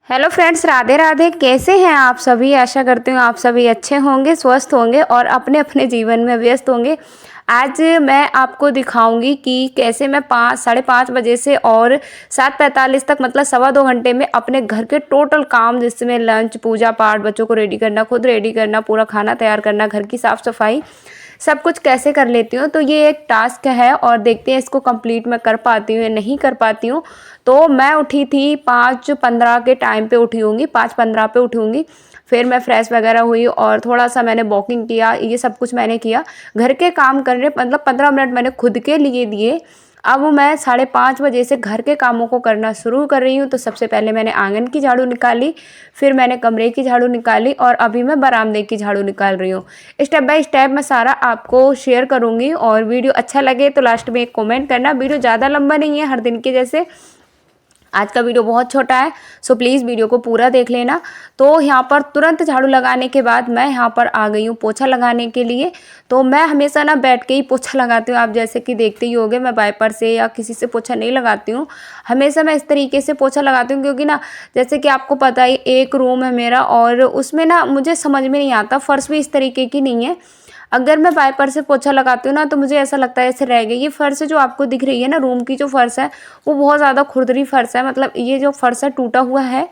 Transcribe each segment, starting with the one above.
Hello friends, Radhe Radhe. कैसे हैं आप सभी? आशा करती हूँ आप सभी अच्छे होंगे, स्वस्थ होंगे और अपने अपने जीवन में व्यस्त होंगे। आज मैं आपको दिखाऊंगी कि कैसे मैं 5 साढ़े 5 बजे से और 7:45 तक मतलब सवा 2 घंटे में अपने घर के टोटल काम, जिसमें लंच, पूजा पाठ, बच्चों को रेडी करना, खुद रेडी करना, पूरा खाना तैयार करना, घर की साफ़ सफाई, सब कुछ कैसे कर लेती हूँ। तो ये एक टास्क है और देखते हैं इसको कंप्लीट मैं कर पाती हूँ या नहीं कर पाती हूँ। तो मैं उठी थी 5:15 के टाइम पे उठी होंगी, 5:15 पे उठी होंगी। फिर मैं फ्रेश वगैरह हुई और थोड़ा-सा मैंने वॉकिंग किया, ये सब कुछ मैंने किया। घर के काम करने मतलब 15 मिनट मैंने खुद के लिए दिए। अब मैं 5:30 बजे से घर के कामों को करना शुरू कर रही हूँ। तो सबसे पहले मैंने आँगन की झाड़ू निकाली, फिर मैंने कमरे की झाड़ू निकाली और अभी मैं बरामदे की झाड़ू निकाल रही हूँ। स्टेप बाय स्टेप मैं सारा आपको शेयर करूँगी और वीडियो अच्छा लगे तो लास्ट में एक कमेंट करना। वीडियो ज़्यादा लंबा नहीं है हर दिन के जैसे, आज का वीडियो बहुत छोटा है, सो प्लीज़ वीडियो को पूरा देख लेना। तो यहाँ पर तुरंत झाड़ू लगाने के बाद मैं यहाँ पर आ गई हूँ पोछा लगाने के लिए। तो मैं हमेशा ना बैठ के ही पोछा लगाती हूँ। आप जैसे कि देखते ही होंगे, मैं वाइपर से या किसी से पोछा नहीं लगाती हूँ। हमेशा मैं इस तरीके से पोछा लगाती हूँ, क्योंकि ना जैसे कि आपको पता ही, एक रूम है मेरा और उसमें ना मुझे समझ में नहीं आता, फर्श भी इस तरीके की नहीं है। अगर मैं वाइपर से पोछा लगाती हूँ ना तो मुझे ऐसा लगता है ऐसे रह गई। ये फर्श जो आपको दिख रही है ना, रूम की जो फर्श है, वो बहुत ज़्यादा खुरदरी फर्श है, मतलब ये जो फर्श है टूटा हुआ है।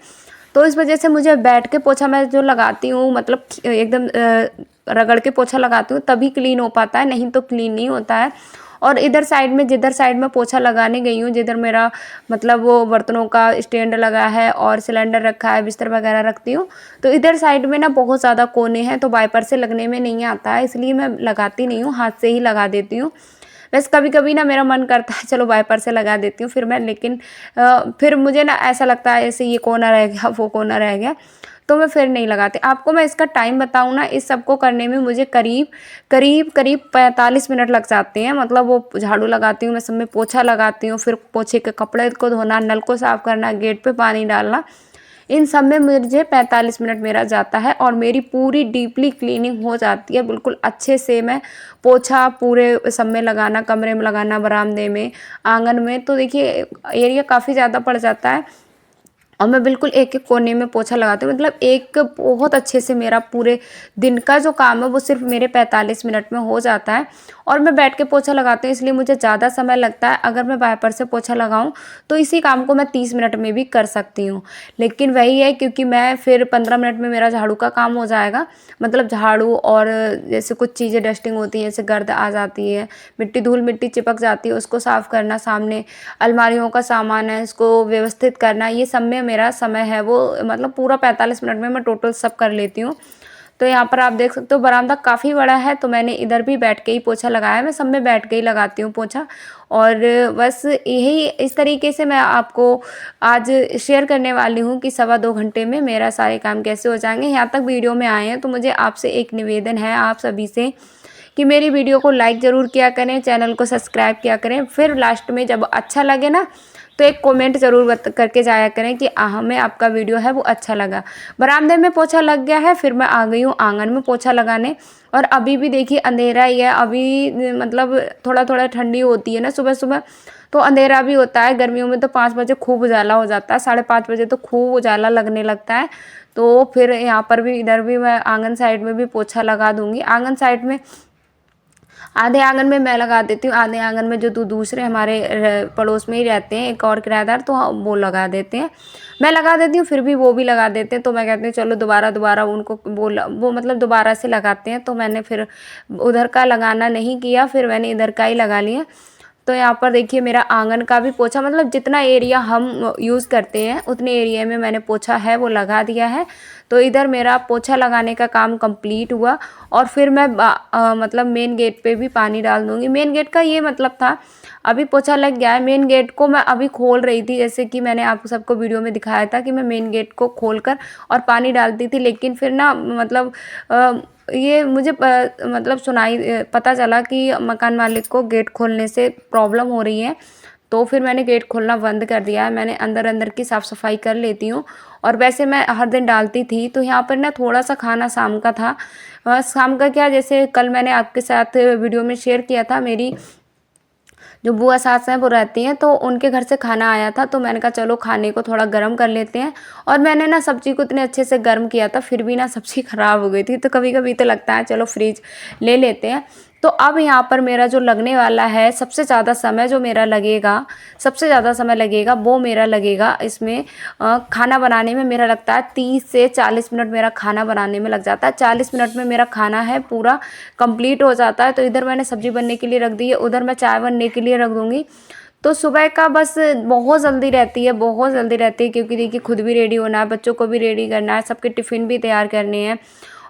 तो इस वजह से मुझे बैठ के पोछा मैं जो लगाती हूँ, मतलब एकदम रगड़ के पोछा लगाती हूँ तभी क्लीन हो पाता है, नहीं तो क्लीन नहीं होता है। और इधर साइड में, जिधर साइड में पोछा लगाने गई हूँ, जिधर मेरा मतलब वो बर्तनों का स्टैंड लगा है और सिलेंडर रखा है, बिस्तर वगैरह रखती हूँ, तो इधर साइड में ना बहुत ज़्यादा कोने हैं, तो वाइपर से लगने में नहीं आता है, इसलिए मैं लगाती नहीं हूँ, हाथ से ही लगा देती हूँ। बस कभी कभी ना मेरा मन करता है चलो वाइपर से लगा देती हूँ फिर मैं, लेकिन फिर मुझे ना ऐसा लगता है ऐसे ये कोना रह गया, वो कोना रह गया, तो मैं फिर नहीं लगाती। आपको मैं इसका टाइम बताऊँ ना, इस सब को करने में मुझे करीब करीब करीब 45 मिनट लग जाते हैं। मतलब वो झाड़ू लगाती हूँ मैं, सब में पोछा लगाती हूँ, फिर पोछे के कपड़े को धोना, नल को साफ़ करना, गेट पे पानी डालना, इन सब में मुझे 45 मिनट मेरा जाता है और मेरी पूरी डीपली क्लीनिंग हो जाती है। बिल्कुल अच्छे से मैं पोछा पूरे सब में लगाना, कमरे में लगाना, बरामदे में, आंगन में, तो देखिए एरिया काफ़ी ज़्यादा पड़ जाता है। और मैं बिल्कुल एक एक कोने में पोछा लगाती हूँ, मतलब एक बहुत अच्छे से मेरा पूरे दिन का जो काम है वो सिर्फ मेरे 45 मिनट में हो जाता है। और मैं बैठ के पोछा लगाती हूँ, इसलिए मुझे ज़्यादा समय लगता है। अगर मैं वाइपर से पोछा लगाऊँ तो इसी काम को मैं 30 मिनट में भी कर सकती हूँ, लेकिन वही है क्योंकि मैं फिर 15 मिनट में मेरा झाड़ू का काम हो जाएगा। मतलब झाड़ू और जैसे कुछ चीज़ें डस्टिंग होती हैं, जैसे गर्द आ जाती है, मिट्टी धूल मिट्टी चिपक जाती है, उसको साफ़ करना, सामने अलमारियों का सामान है इसको व्यवस्थित करना, ये सब में मेरा समय है वो मतलब पूरा 45 मिनट में मैं टोटल सब कर लेती हूँ। तो यहाँ पर आप देख सकते हो बरामदा काफ़ी बड़ा है, तो मैंने इधर भी बैठ के ही पोछा लगाया है। मैं सब में बैठ के ही लगाती हूँ पोछा। और बस यही इस तरीके से मैं आपको आज शेयर करने वाली हूँ कि सवा 2 घंटे में मेरा सारे काम कैसे हो जाएंगे। यहाँ तक वीडियो में आए हैं तो मुझे आपसे एक निवेदन है आप सभी से कि मेरी वीडियो को लाइक ज़रूर किया करें, चैनल को सब्सक्राइब किया करें, फिर लास्ट में जब अच्छा लगे ना तो एक कमेंट ज़रूर करके जाया करें कि हमें आपका वीडियो है वो अच्छा लगा। बरामदे में पोछा लग गया है, फिर मैं आ गई हूँ आंगन में पोछा लगाने। और अभी भी देखिए अंधेरा ही है, अभी मतलब थोड़ा थोड़ा ठंडी होती है ना सुबह सुबह, तो अंधेरा भी होता है। गर्मियों में तो 5 बजे खूब उजाला हो जाता है, 5:30 बजे तो खूब उजाला लगने लगता है। तो फिर यहाँ पर भी, इधर भी मैं आंगन साइड में भी पोछा लगा दूँगी। आंगन साइड में आधे आंगन में मैं लगा देती हूँ, आधे आंगन में जो दूसरे हमारे पड़ोस में ही रहते हैं एक और किराएदार, तो वो लगा देते हैं। मैं लगा देती हूँ फिर भी वो भी लगा देते हैं, तो मैं कहती हूँ चलो दोबारा दोबारा उनको वो मतलब दोबारा से लगाते हैं, तो मैंने फिर उधर का लगाना नहीं किया, फिर मैंने इधर का ही लगा लिया। तो यहाँ पर देखिए मेरा आंगन का भी पोछा, मतलब जितना एरिया हम यूज़ करते हैं उतने एरिया में मैंने पोछा है वो लगा दिया है। तो इधर मेरा पोछा लगाने का काम कंप्लीट हुआ और फिर मैं मतलब मेन गेट पे भी पानी डाल दूँगी। मेन गेट का ये मतलब था, अभी पोछा लग गया है, मेन गेट को मैं अभी खोल रही थी, जैसे कि मैंने आप सबको वीडियो में दिखाया था कि मैं मेन गेट को खोलकर और पानी डालती थी। लेकिन फिर ना मतलब ये मुझे मतलब पता चला कि मकान मालिक को गेट खोलने से प्रॉब्लम हो रही है, तो फिर मैंने गेट खोलना बंद कर दिया है। मैंने अंदर अंदर की साफ़ सफाई कर लेती हूँ और वैसे मैं हर दिन डालती थी। तो यहाँ पर ना थोड़ा सा खाना शाम का था, शाम का क्या, जैसे कल मैंने आपके साथ वीडियो में शेयर किया था, मेरी जो बुआ सास हैं वो रहती हैं, तो उनके घर से खाना आया था, तो मैंने कहा चलो खाने को थोड़ा गर्म कर लेते हैं। और मैंने ना सब्ज़ी को इतने अच्छे से गर्म किया था, फिर भी ना सब्ज़ी ख़राब हो गई थी। तो कभी कभी तो लगता है चलो फ्रिज ले लेते हैं। तो अब यहाँ पर मेरा जो लगने वाला है, सबसे ज़्यादा समय जो मेरा लगेगा, सबसे ज़्यादा समय लगेगा वो मेरा लगेगा इसमें खाना बनाने में। मेरा लगता है 30 से 40 मिनट मेरा खाना बनाने में लग जाता है। 40 मिनट में मेरा खाना है पूरा कंप्लीट हो जाता है। तो इधर मैंने सब्ज़ी बनने के लिए रख दी है, उधर मैं चाय बनने के लिए रख दूँगी। तो सुबह का बस बहुत जल्दी रहती है, बहुत जल्दी रहती है, क्योंकि देखिए खुद भी रेडी होना है, बच्चों को भी रेडी करना है, सबके टिफ़िन भी तैयार करने हैं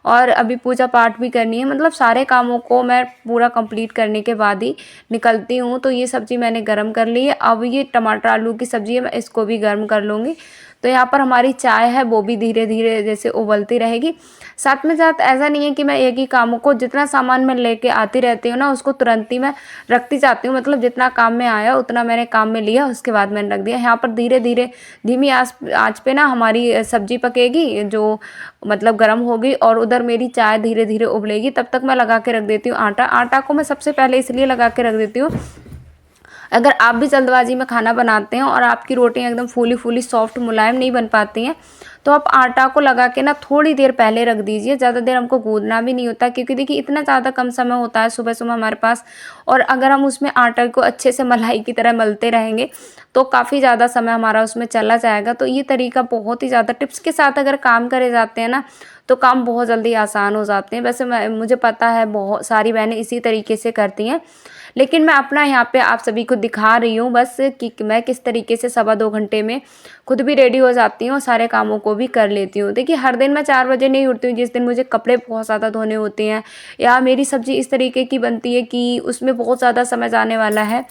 और अभी पूजा पाठ भी करनी है। मतलब सारे कामों को मैं पूरा कंप्लीट करने के बाद ही निकलती हूँ। तो ये सब्ज़ी मैंने गरम कर ली है। अब ये टमाटर आलू की सब्ज़ी है, मैं इसको भी गर्म कर लूँगी। तो यहाँ पर हमारी चाय है वो भी धीरे धीरे जैसे उबलती रहेगी। साथ में साथ ऐसा नहीं है कि मैं एक ही कामों को, जितना सामान मैं लेके आती रहती हूँ ना, उसको तुरंत ही मैं रखती जाती हूँ। मतलब जितना काम में आया उतना मैंने काम में लिया, उसके बाद मैंने रख दिया। यहाँ पर धीरे धीरे धीमी आँच पे ना हमारी सब्ज़ी पकेगी, जो मतलब गर्म होगी, और उधर मेरी चाय धीरे धीरे उबलेगी। तब तक मैं लगा के रख देती हूँ आटा। आटा को मैं सबसे पहले इसलिए लगा के रख देती हूँ, अगर आप भी जल्दबाजी में खाना बनाते हैं और आपकी रोटियां एकदम फूली फूली सॉफ्ट मुलायम नहीं बन पाती हैं, तो आप आटा को लगा के ना थोड़ी देर पहले रख दीजिए। ज़्यादा देर हमको गूँदना भी नहीं होता, क्योंकि देखिए इतना ज़्यादा कम समय होता है सुबह सुबह हमारे पास। और अगर हम उसमें आटा को अच्छे से मलाई की तरह मलते रहेंगे तो काफ़ी ज़्यादा समय हमारा उसमें चला जाएगा। तो ये तरीका बहुत ही ज़्यादा टिप्स के साथ अगर काम करे जाते हैं ना, तो काम बहुत जल्दी आसान हो जाते हैं। वैसे मुझे पता है बहुत सारी बहनें इसी तरीके से करती हैं, लेकिन मैं अपना यहाँ पे आप सभी को दिखा रही हूँ बस कि मैं किस तरीके से 2.25 घंटे में खुद भी रेडी हो जाती हूँ और सारे कामों को भी कर लेती हूँ। देखिए हर दिन मैं 4 बजे नहीं उठती हूँ। जिस दिन मुझे कपड़े बहुत ज़्यादा धोने होते हैं या मेरी सब्ज़ी इस तरीके की बनती है कि उसमें बहुत ज़्यादा समय जाने वाला है,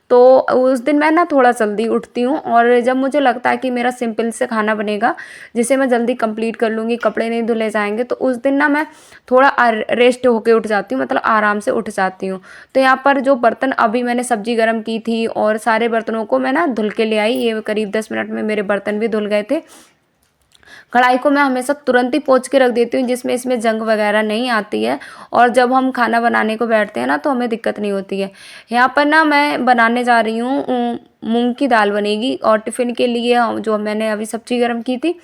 तो उस दिन मैं ना थोड़ा जल्दी उठती हूँ। और जब मुझे लगता है कि मेरा सिंपल से खाना बनेगा जिसे मैं जल्दी कंप्लीट कर लूँगी, कपड़े नहीं धुले जाएंगे, तो उस दिन ना मैं थोड़ा रेस्ट होके उठ जाती हूँ, मतलब आराम से उठ जाती हूँ। तो यहाँ पर जो बर्तन अभी मैंने सब्जी गर्म की थी और सारे बर्तनों को मैं ना धुल के ले आई, ये करीब 10 मिनट में मेरे बर्तन भी धुल गए थे। कढ़ाई को मैं हमेशा तुरंत ही पोंछ के रख देती हूँ, जिसमें इसमें जंग वगैरह नहीं आती है, और जब हम खाना बनाने को बैठते हैं ना तो हमें दिक्कत नहीं होती है। यहाँ पर ना मैं बनाने जा रही हूँ मूंग की दाल बनेगी, और टिफ़िन के लिए जो मैंने अभी सब्जी गर्म की थी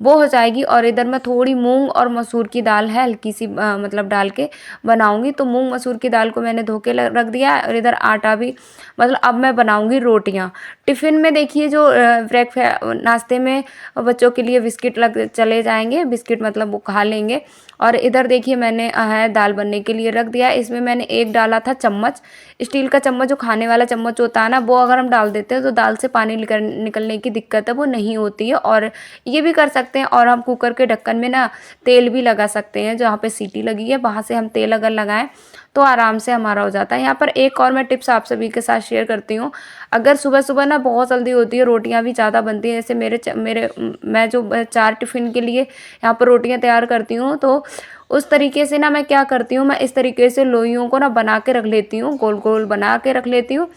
वो हो जाएगी। और इधर मैं थोड़ी मूंग और मसूर की दाल है हल्की सी मतलब डाल के बनाऊंगी। तो मूंग मसूर की दाल को मैंने धो के रख दिया है, और इधर आटा भी, मतलब अब मैं बनाऊंगी रोटियां। टिफ़िन में देखिए जो ब्रेकफास्ट नाश्ते में बच्चों के लिए बिस्किट लग चले जाएंगे, बिस्किट मतलब वो खा लेंगे। और इधर देखिए मैंने है दाल बनने के लिए रख दिया है। इसमें मैंने एक डाला था चम्मच, स्टील का चम्मच जो खाने वाला चम्मच होता है ना, वो अगर हम डाल देते हैं तो दाल से पानी निकलने की दिक्कत है वो नहीं होती है। और ये भी कर सकते हैं, और हम कुकर के ढक्कन में ना तेल भी लगा सकते हैं, जहाँ पे सीटी लगी है वहाँ से हम तेल अगर लगाएं तो आराम से हमारा हो जाता है। यहाँ पर एक और मैं टिप्स आप सभी के साथ शेयर करती हूँ। अगर सुबह सुबह ना बहुत जल्दी होती है, रोटियाँ भी ज़्यादा बनती हैं, जैसे मैं जो 4 टिफ़िन के लिए यहाँ पर रोटियाँ तैयार करती हूँ, तो उस तरीके से ना मैं क्या करती हूँ, मैं इस तरीके से लोइयों को ना बना के रख लेती हूँ, गोल गोल बना के रख लेती हूँ।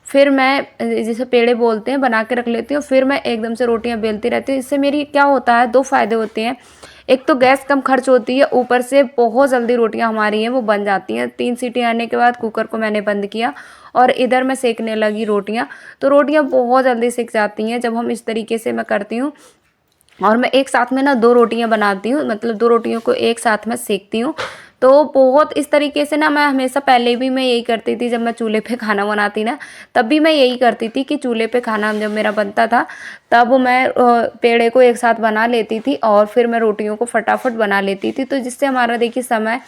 फिर मैं जिसे पेड़े बोलते हैं बना के रख लेती हूँ, फिर मैं एकदम से रोटियाँ बेलती रहती हूँ। इससे मेरी क्या होता है, 2 फ़ायदे होते हैं। एक तो गैस कम खर्च होती है, ऊपर से बहुत जल्दी रोटियां हमारी हैं वो बन जाती हैं। 3 सीटी आने के बाद कुकर को मैंने बंद किया और इधर मैं सेकने लगी रोटियां, तो रोटियां बहुत जल्दी सिक जाती हैं जब हम इस तरीके से मैं करती हूँ। और मैं एक साथ में ना 2 रोटियां बनाती हूँ, मतलब 2 रोटियों को एक साथ में सेकती हूँ। तो बहुत इस तरीके से ना मैं हमेशा पहले भी मैं यही करती थी, जब मैं चूल्हे पे खाना बनाती ना तब भी मैं यही करती थी कि चूल्हे पे खाना जब मेरा बनता था तब मैं पेड़े को एक साथ बना लेती थी और फिर मैं रोटियों को फटाफट बना लेती थी। तो जिससे हमारा देखिए समय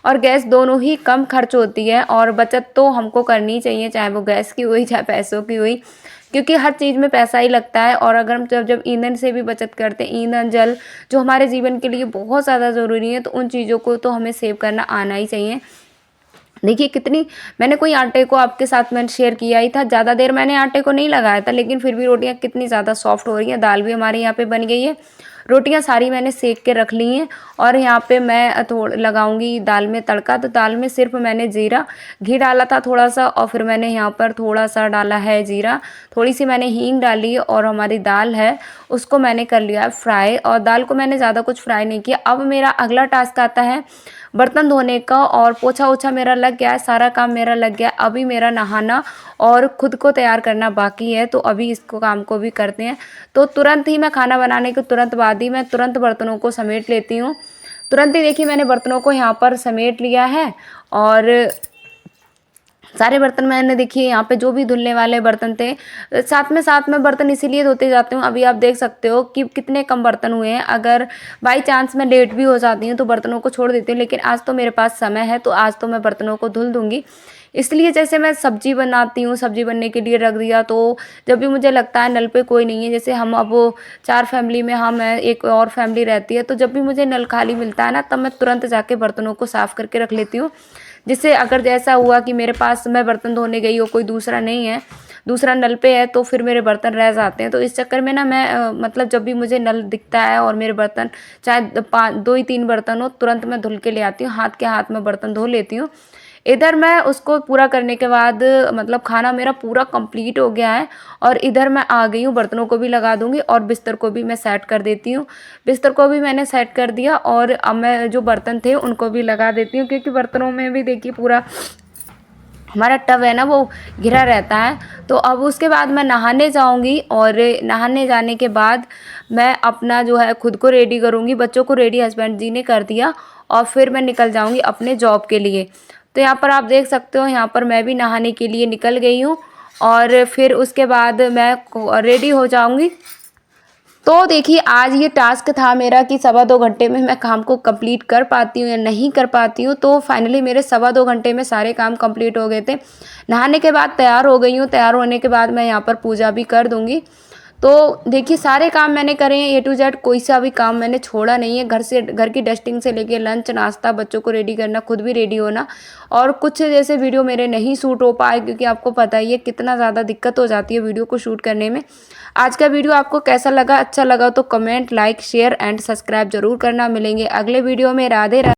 और गैस दोनों ही कम खर्च होती है, और बचत तो हमको करनी चाहिए, चाहे वो गैस की हुई चाहे पैसों की हुई, क्योंकि हर चीज़ में पैसा ही लगता है। और अगर हम जब ईंधन से भी बचत करते हैं, ईंधन जल जो हमारे जीवन के लिए बहुत ज़्यादा ज़रूरी है, तो उन चीज़ों को तो हमें सेव करना आना ही चाहिए। देखिए कितनी मैंने कोई आटे को आपके साथ मैंने शेयर किया ही था, ज़्यादा देर मैंने आटे को नहीं लगाया था, लेकिन फिर भी रोटियां कितनी ज़्यादा सॉफ्ट हो रही हैं। दाल भी हमारे यहाँ पे बन गई है, रोटियां सारी मैंने सेक के रख ली हैं। और यहाँ पे मैं लगाऊंगी दाल में तड़का। तो दाल में सिर्फ मैंने जीरा घी डाला था थोड़ा सा, और फिर मैंने यहाँ पर थोड़ा सा डाला है जीरा, थोड़ी सी मैंने हींग डाली, और हमारी दाल है उसको मैंने कर लिया है फ्राई। और दाल को मैंने ज़्यादा कुछ फ्राई नहीं किया। अब मेरा अगला टास्क आता है बर्तन धोने का, और पोछा ओछा मेरा लग गया है, सारा काम मेरा लग गया। अभी मेरा नहाना और खुद को तैयार करना बाकी है, तो अभी इसको काम को भी करते हैं। तो तुरंत ही मैं खाना बनाने के तुरंत बाद ही मैं तुरंत बर्तनों को समेट लेती हूँ। तुरंत ही देखिए मैंने बर्तनों को यहाँ पर समेट लिया है, और सारे बर्तन मैंने देखिए यहाँ पे जो भी धुलने वाले बर्तन थे, साथ में बर्तन इसीलिए धोते जाती हूँ। अभी आप देख सकते हो कि कितने कम बर्तन हुए हैं। अगर बाई चांस मैं लेट भी हो जाती हूँ तो बर्तनों को छोड़ देती हूँ, लेकिन आज तो मेरे पास समय है, तो आज तो मैं बर्तनों को धुल दूँगी। इसलिए जैसे मैं सब्जी बनाती हूँ, सब्जी बनने के लिए रख दिया, तो जब भी मुझे लगता है नल पे कोई नहीं है, जैसे हम अब 4 फैमिली में हम हैं, एक और फैमिली रहती है, तो जब भी मुझे नल खाली मिलता है ना, तब मैं तुरंत जाके बर्तनों को साफ़ करके रख लेती हूँ। जिससे अगर जैसा हुआ कि मेरे पास मैं बर्तन धोने गई और कोई दूसरा नहीं है, दूसरा नल पे है, तो फिर मेरे बर्तन रह जाते हैं। तो इस चक्कर में ना मैं मतलब जब भी मुझे नल दिखता है और मेरे बर्तन चाहे 2 ही 3 बर्तन हो, तुरंत मैं धुल के ले आती हूँ, हाथ के हाथ में बर्तन धो लेती हूँ। इधर मैं उसको पूरा करने के बाद मतलब खाना मेरा पूरा कंप्लीट हो गया है, और इधर मैं आ गई हूँ, बर्तनों को भी लगा दूंगी और बिस्तर को भी मैं सेट कर देती हूँ। बिस्तर को भी मैंने सेट कर दिया, और अब मैं जो बर्तन थे उनको भी लगा देती हूँ, क्योंकि बर्तनों में भी देखिए पूरा हमारा टब है ना वो घिरा रहता है। तो अब उसके बाद मैं नहाने जाऊंगी, और नहाने जाने के बाद मैं अपना जो है खुद को रेडी करूंगी, बच्चों को रेडी हस्बैंड जी ने कर दिया, और फिर मैं निकल जाऊंगी अपने जॉब के लिए। तो यहाँ पर आप देख सकते हो, यहाँ पर मैं भी नहाने के लिए निकल गई हूँ, और फिर उसके बाद मैं रेडी हो जाऊंगी। तो देखिए आज ये टास्क था मेरा कि 2.25 घंटे में मैं काम को कंप्लीट कर पाती हूँ या नहीं कर पाती हूँ। तो फाइनली मेरे 2.25 घंटे में सारे काम कंप्लीट हो गए थे। नहाने के बाद तैयार हो गई हूँ, तैयार होने के बाद मैं यहाँ पर पूजा भी कर दूँगी। तो देखिए सारे काम मैंने करे हैं A to Z, कोई सा भी काम मैंने छोड़ा नहीं है। घर की डस्टिंग से लेके लंच नाश्ता, बच्चों को रेडी करना, खुद भी रेडी होना, और कुछ जैसे वीडियो मेरे नहीं शूट हो पाए, क्योंकि आपको पता ही है कितना ज़्यादा दिक्कत हो जाती है वीडियो को शूट करने में। आज का वीडियो आपको कैसा लगा? अच्छा लगा तो comment, like, share and subscribe जरूर करना। मिलेंगे अगले वीडियो में। राधे राधे।